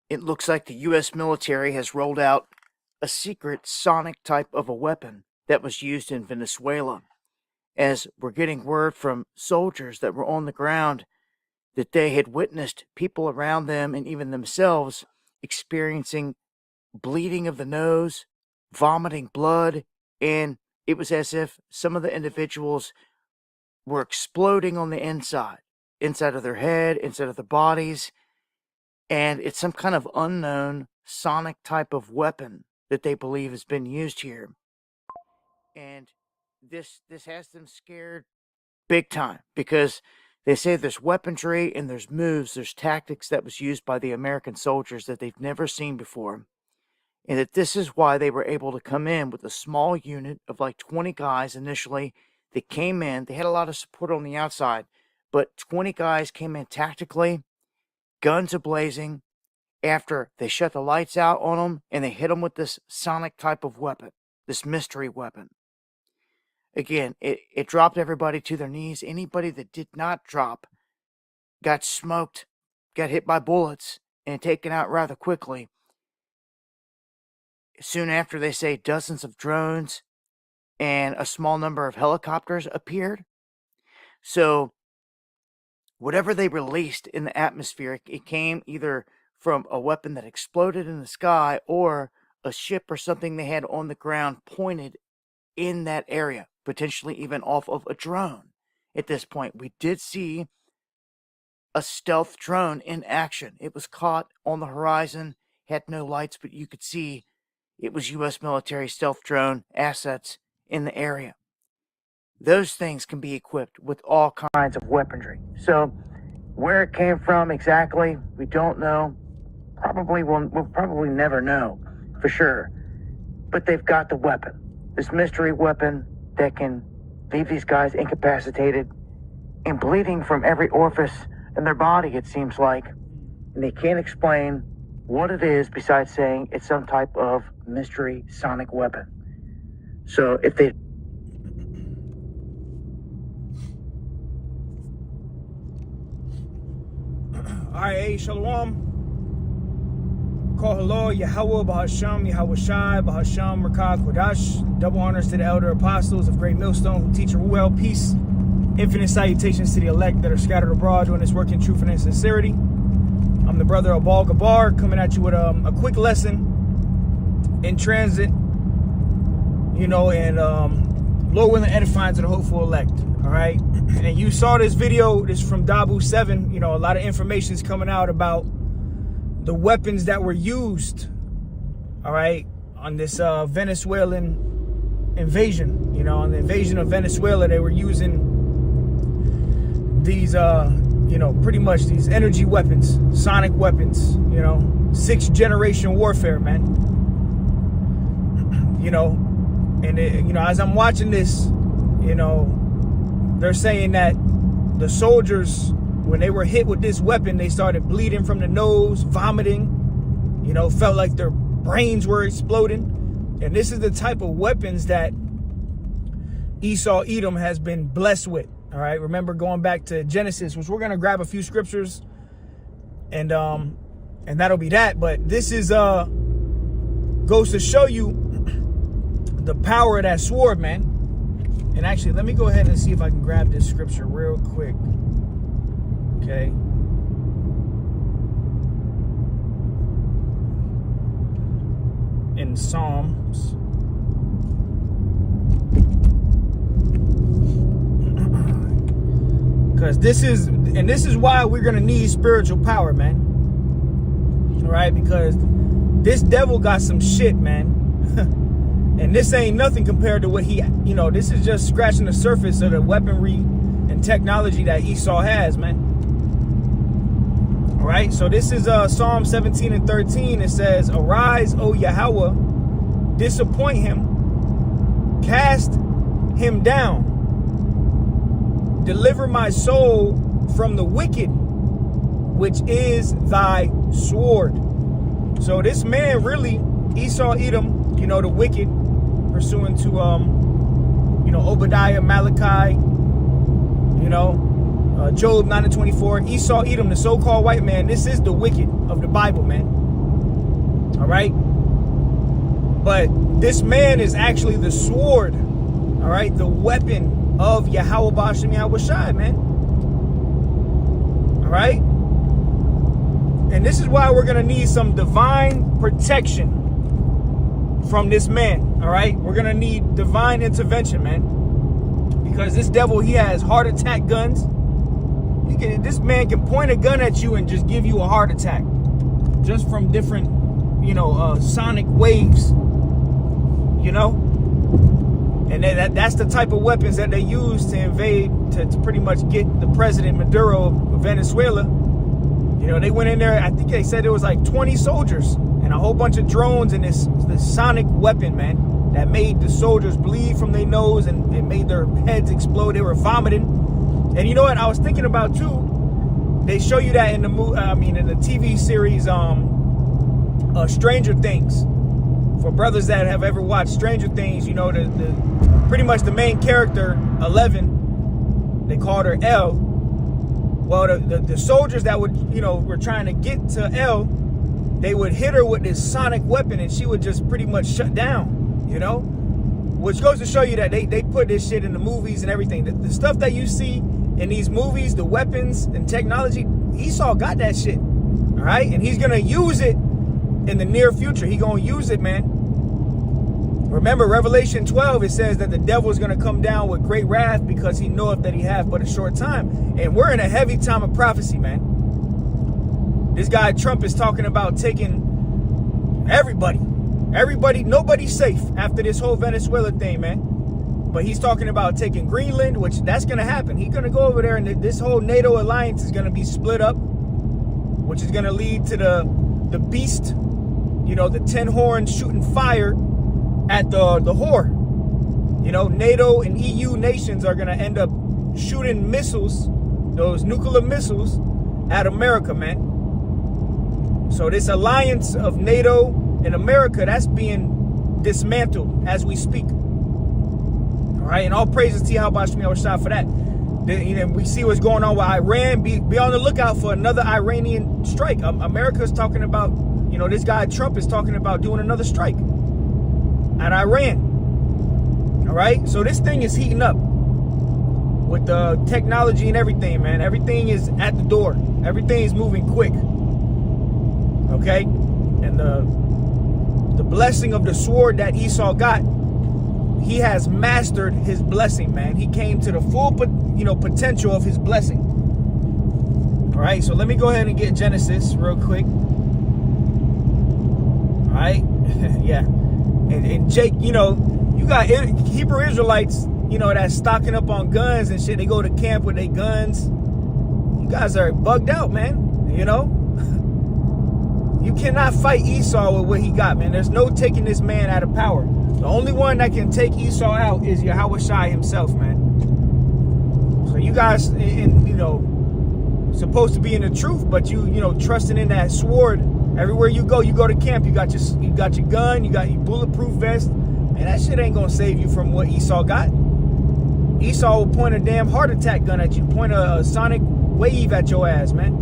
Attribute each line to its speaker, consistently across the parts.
Speaker 1: It looks like the U.S. military has rolled out a secret sonic type of a weapon that was used in Venezuela, as we're getting word from soldiers that were on the ground that they had witnessed people around them and even themselves experiencing bleeding of the nose, vomiting blood, and it was as if some of the individuals were exploding on the inside of their head, inside of their bodies, and it's some kind of unknown sonic type of weapon that they believe has been used here. And this has them scared big time, because they say there's weaponry and there's moves, there's tactics that was used by the American soldiers that they've never seen before. And that this is why they were able to come in with a small unit of like 20 guys initially. They came in, they had a lot of support on the outside, but 20 guys came in tactically, guns a-blazing, after they shut the lights out on them, and they hit them with this sonic type of weapon, this mystery weapon. Again, it dropped everybody to their knees. Anybody that did not drop got smoked, got hit by bullets, and taken out rather quickly. Soon after, they say dozens of drones and a small number of helicopters appeared. So whatever they released in the atmosphere, it came either from a weapon that exploded in the sky or a ship or something they had on the ground pointed in that area, potentially even off of a drone. At this point, we did see a stealth drone in action. It was caught on the horizon, had no lights, but you could see it was U.S. military stealth drone assets in the area. Those things can be equipped with all kinds of weaponry. So where it came from exactly, we don't know. We'll probably never know for sure. But they've got the weapon, this mystery weapon that can leave these guys incapacitated and bleeding from every orifice in their body, it seems like. And they can't explain what it is besides saying it's some type of mystery sonic weapon. So if they...
Speaker 2: Alright, Shalom. Call hello, Yahweh, Bahasham, Yahweh Shai, Bahasham, Rakah, Kodash. Double honors to the elder apostles of Great Millstone who teach well peace. Infinite salutations to the elect that are scattered abroad doing this work in truth and in sincerity. I'm the brother of Abal Gabar, coming at you with a quick lesson in transit, and Lord willing, edifying to the hopeful elect. All right. And you saw this video, this from Dabu 7. A lot of information is coming out about the weapons that were used, all right, on this Venezuelan invasion. On the invasion of Venezuela, they were using these, pretty much these energy weapons, sonic weapons, 6th generation warfare, man. And as I'm watching this, they're saying that the soldiers, when they were hit with this weapon, they started bleeding from the nose, vomiting, felt like their brains were exploding. And this is the type of weapons that Esau Edom has been blessed with. All right. Remember going back to Genesis, which we're going to grab a few scriptures and that'll be that. But this is goes to show you the power of that sword, man. And actually, let me go ahead and see if I can grab this scripture real quick. Okay. In Psalms. Because this is why we're going to need spiritual power, man. All right? Because this devil got some shit, man. And this ain't nothing compared to what this is just scratching the surface of the weaponry and technology that Esau has, man. All right, so this is Psalm 17 and 13. It says, "Arise, O Yahweh, disappoint him, cast him down, deliver my soul from the wicked, which is thy sword." So this man really, Esau Edom, the wicked, pursuant to Obadiah, Malachi, Job 9 and 24. Esau Edom, the so-called white man, this is the wicked of the Bible, man. All right. But this man is actually the sword, all right, the weapon of Yahweh Ba'ashem Yahweh Shai, man. All right? And this is why we're going to need some divine protection from this man, all right? We're going to need divine intervention, man. Because this devil, he has heart attack guns. This man can point a gun at you and just give you a heart attack. Just from different, sonic waves. You know, and that's the type of weapons that they use to invade, to pretty much get the president Maduro of Venezuela. You know, they went in there, I think they said it was like 20 soldiers and a whole bunch of drones and this sonic weapon, man, that made the soldiers bleed from their nose and made their heads explode. They were vomiting. And you know what I was thinking about too? They show you that in the in the TV series Stranger Things. For brothers that have ever watched Stranger Things, you know, pretty much the main character, 11, they called her Elle. Well, the soldiers that were trying to get to Elle, they would hit her with this sonic weapon and she would just pretty much shut down, you know? Which goes to show you that they put this shit in the movies and everything. The stuff that you see in these movies, the weapons and technology, Esau got that shit, all right? And he's going to use it in the near future. He gonna use it, man. Remember, Revelation 12, it says that the devil is gonna come down with great wrath because he knoweth that he hath but a short time. And we're in a heavy time of prophecy, man. This guy Trump is talking about taking everybody, nobody's safe after this whole Venezuela thing, man. But he's talking about taking Greenland, which that's gonna happen. He's gonna go over there and this whole NATO alliance is gonna be split up, which is gonna lead to the beast, the 10 horns shooting fire at the whore. NATO and EU nations are going to end up shooting missiles, those nuclear missiles, at America, man. So this alliance of NATO and America, that's being dismantled as we speak. All right, and all praises to Yahweh Ba'ashem Yahweh Shai for that. We see what's going on with Iran. Be on the lookout for another Iranian strike. America's talking about, this guy Trump is talking about doing another strike at Iran. All right, so this thing is heating up with the technology and everything, man. Everything is at the door. Everything is moving quick. Okay, and the blessing of the sword that Esau got, he has mastered his blessing, man. He came to the full, potential of his blessing. All right, so let me go ahead and get Genesis real quick. All right, yeah. And Jake, you got Hebrew Israelites, that's stocking up on guns and shit. They go to camp with their guns. You guys are bugged out, man. You cannot fight Esau with what he got, man. There's no taking this man out of power. The only one that can take Esau out is Yahweh Shai himself, man. So you guys, supposed to be in the truth, but you trusting in that sword. Everywhere you go to camp, you got your gun, you got your bulletproof vest, and that shit ain't gonna save you from what Esau got. Esau will point a damn heart attack gun at you, point a sonic wave at your ass, man.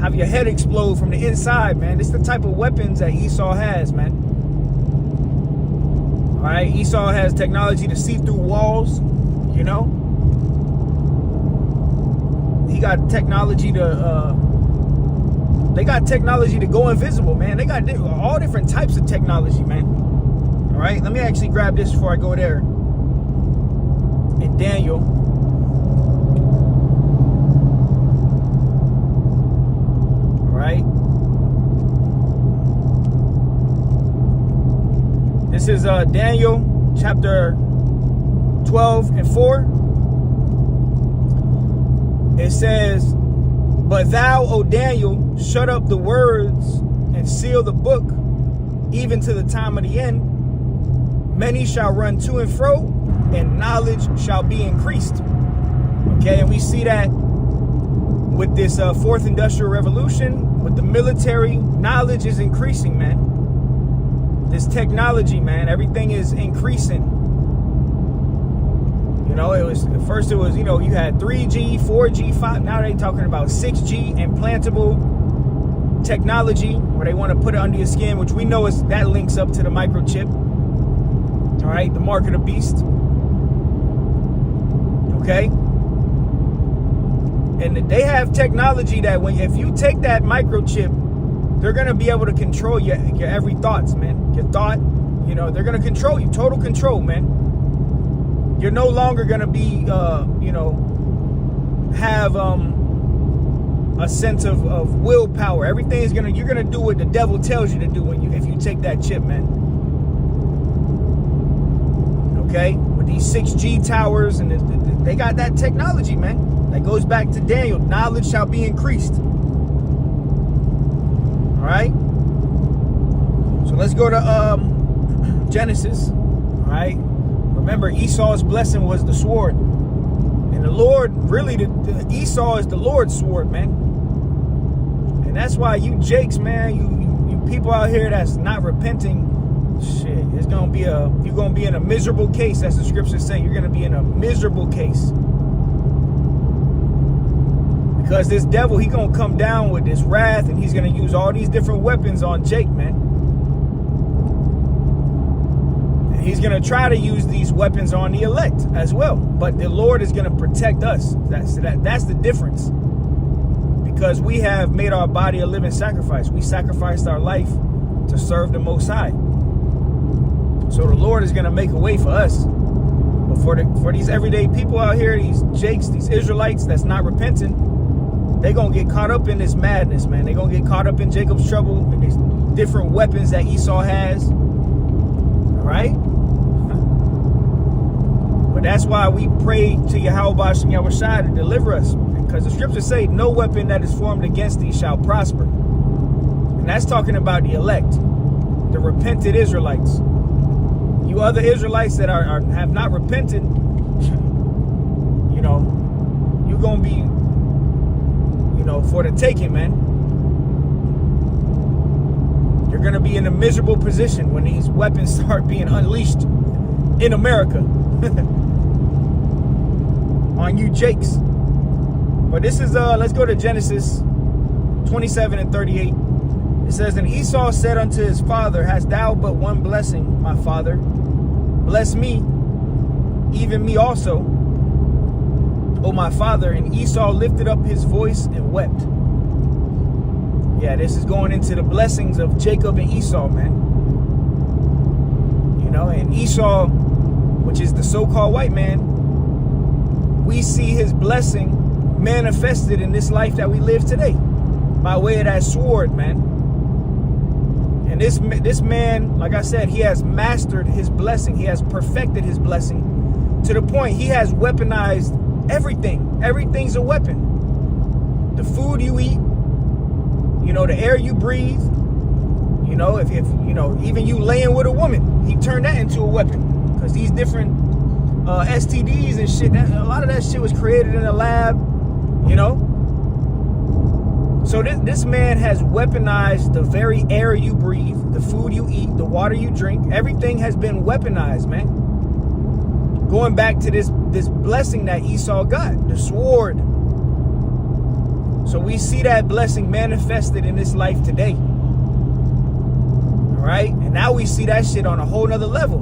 Speaker 2: Have your head explode from the inside, man. This is the type of weapons that Esau has, man. All right, Esau has technology to see through walls, He got technology to, they got technology to go invisible, man. They got all different types of technology, man. All right, let me actually grab this before I go there. In Daniel. All right. This is Daniel chapter 12 and 4. It says, "But thou, O Daniel, shut up the words and seal the book, even to the time of the end. Many shall run to and fro, and knowledge shall be increased." Okay, and we see that with this fourth industrial revolution, with the military, knowledge is increasing, man. This technology, man, everything is increasing. It was first you had 3G, 4G, 5. Now they talking about 6G, implantable technology where they want to put it under your skin, which we know is that links up to the microchip. All right, the mark of the beast. Okay. And they have technology that if you take that microchip, they're going to be able to control your every thoughts, man. Your thought, they're going to control you. Total control, man. You're no longer going to be, have a sense of willpower. Everything you're going to do what the devil tells you to do if you take that chip, man. Okay? With these 6G towers, and they got that technology, man. That goes back to Daniel. Knowledge shall be increased. All right? So let's go to Genesis. All right? Remember, Esau's blessing was the sword. And the Lord, really, Esau is the Lord's sword, man. And that's why you Jakes, man, you people out here that's not repenting, shit, you're gonna be in a miserable case, as the scriptures say. You're gonna be in a miserable case. Because this devil, he gonna come down with this wrath, and he's gonna use all these different weapons on Jake, man. And he's gonna try to use these weapons on the elect as well. But the Lord is gonna protect us. That's the difference. Because we have made our body a living sacrifice. We sacrificed our life to serve the Most High. So the Lord is gonna make a way for us. But for these everyday people out here, these Jakes, these Israelites that's not repenting, they're going to get caught up in this madness, man. They're going to get caught up in Jacob's trouble and these different weapons that Esau has. All right? But that's why we pray to Yahweh Shem Yahushua to deliver us. Because the scriptures say, no weapon that is formed against thee shall prosper. And that's talking about the elect, the repented Israelites. You other Israelites that have not repented, you're going to be, for the taking, man. You're going to be in a miserable position when these weapons start being unleashed in America on you Jakes. But this is, let's go to Genesis 27 and 38. It says, and Esau said unto his father, hast thou but one blessing, my father? Bless me, even me also, O my father. And Esau lifted up his voice and wept. Yeah, this is going into the blessings of Jacob and Esau, man. And Esau, which is the so-called white man, we see his blessing manifested in this life that we live today by way of that sword, man. And this man, like I said, he has mastered his blessing. He has perfected his blessing to the point he has weaponized everything. Everything's a weapon. The food you eat, the air you breathe, if even you laying with a woman, he turned that into a weapon. Because these different STDs and shit, a lot of that shit was created in a lab, So this man has weaponized the very air you breathe, the food you eat, the water you drink. Everything has been weaponized, man. Going back to this blessing that Esau got, the sword. So we see that blessing manifested in this life today. All right? And now we see that shit on a whole nother level.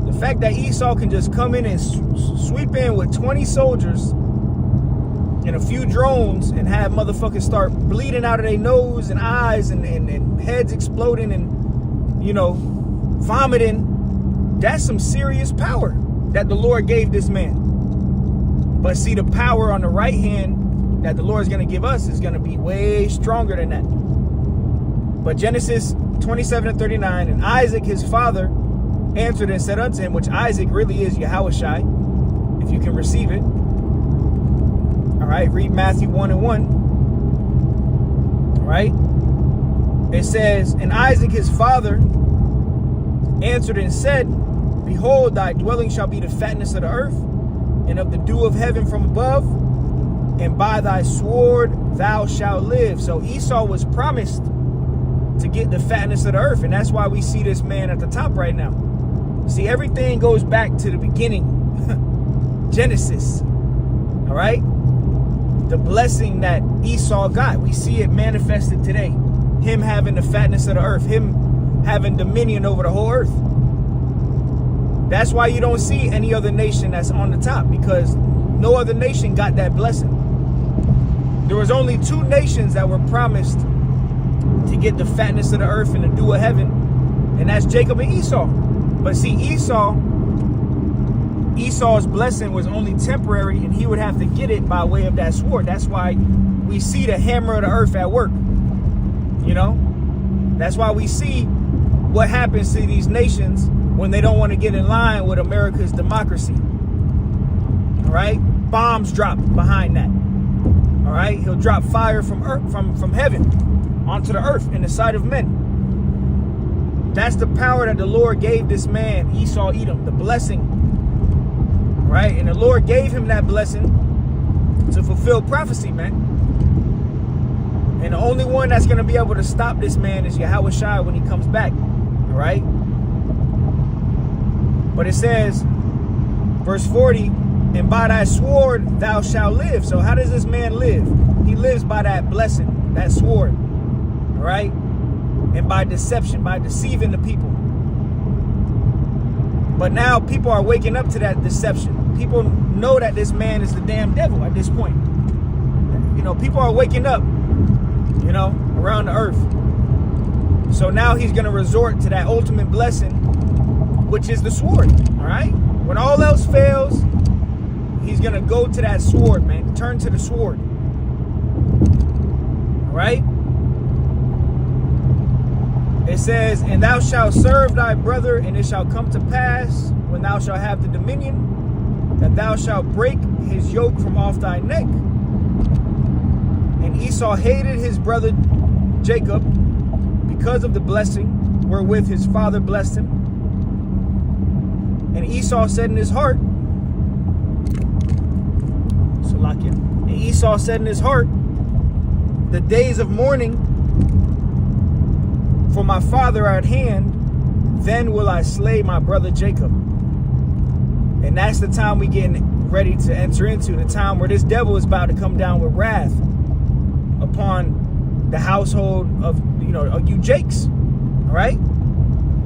Speaker 2: The fact that Esau can just come in and sweep in with 20 soldiers and a few drones and have motherfuckers start bleeding out of their nose and eyes and heads exploding and, vomiting. That's some serious power that the Lord gave this man. But see, the power on the right hand that the Lord is going to give us is going to be way stronger than that. But Genesis 27 and 39, and Isaac his father answered and said unto him, which Isaac really is Yahushai, if you can receive it. All right, read Matthew 1 and 1. All right. It says, and Isaac his father answered and said, behold, thy dwelling shall be the fatness of the earth, and of the dew of heaven from above, and by thy sword thou shalt live. So Esau was promised to get the fatness of the earth, and that's why we see this man at the top right now. See, everything goes back to the beginning. Genesis. All right? the blessing that Esau got. We see it manifested today. Him having the fatness of the earth, him having dominion over the whole earth. That's why you don't see any other nation that's on the top, because no other nation got that blessing. There was only 2 nations that were promised to get the fatness of the earth and the dew of heaven, and that's Jacob and Esau. But see, Esau's blessing was only temporary, and he would have to get it by way of that sword. That's why we see the hammer of the earth at work. You know, that's why we see what happens to these nations when they don't want to get in line with America's democracy. All right, bombs drop behind that. All right, he'll drop fire from earth, from heaven onto the earth in the sight of men. That's the power that the Lord gave this man, Esau Edom, the blessing. Right? And the Lord gave him that blessing to fulfill prophecy, man. And the only one that's going to be able to stop this man is Yahweh Shai when he comes back. All right? But it says, verse 40, and by thy sword thou shalt live. So how does this man live? He lives by that blessing, that sword. All right? And by deception, by deceiving the people. But now people are waking up to that deception. People know that this man is the damn devil at this point. You know, people are waking up, you know, around the earth. So now he's going to resort to that ultimate blessing, which is the sword, all right? When all else fails, he's going to go to that sword, man. Turn to the sword, all right? It says, and thou shalt serve thy brother, and it shall come to pass, when thou shalt have the dominion, that thou shalt break his yoke from off thy neck. And Esau hated his brother Jacob because of the blessing wherewith his father blessed him. And Esau said in his heart, and Esau said in his heart, the days of mourning for my father are at hand, then will I slay my brother Jacob. And that's the time we getting ready to enter into, the time where this devil is about to come down with wrath upon the household of, you know, you Jakes, all right?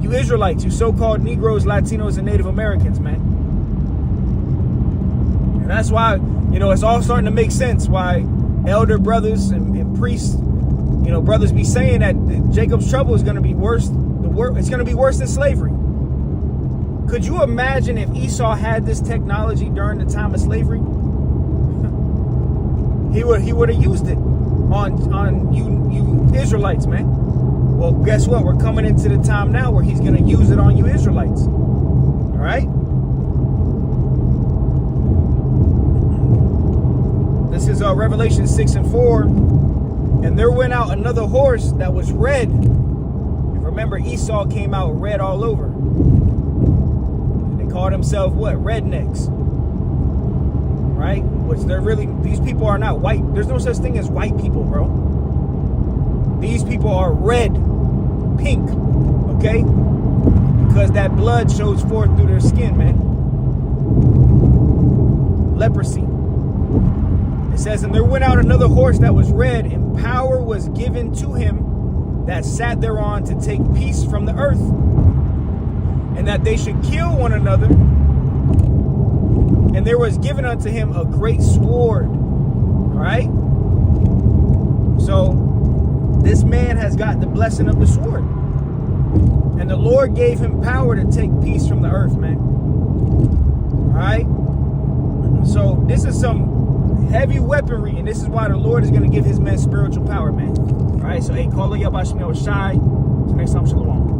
Speaker 2: You Israelites, you so-called Negroes, Latinos, and Native Americans, man. And that's why, you know, it's all starting to make sense why elder brothers and priests, you know, brothers be saying that Jacob's trouble is going to be worse. It's going to be worse than slavery. Could you imagine if Esau had this technology during the time of slavery? he would have used it on you Israelites, man. Well, guess what? We're coming into the time now where he's going to use it on you Israelites. All right? This is Revelation 6:4. And there went out another horse that was red. And remember, Esau came out red all over. And they called themselves what? Rednecks. Right? Which they're really, these people are not white. There's no such thing as white people, bro. These people are red, pink, okay? Because that blood shows forth through their skin, man. Leprosy. It says, and there went out another horse that was red, and power was given to him that sat thereon to take peace from the earth, and that they should kill one another. And there was given unto him a great sword. All right? So this man has got the blessing of the sword. And the Lord gave him power to take peace from the earth, man. All right? So this is some heavy weaponry, and this is why the Lord is going to give his men spiritual power, man. All right, so hey, call it Yabashmi Oshai. Till next time, shalom.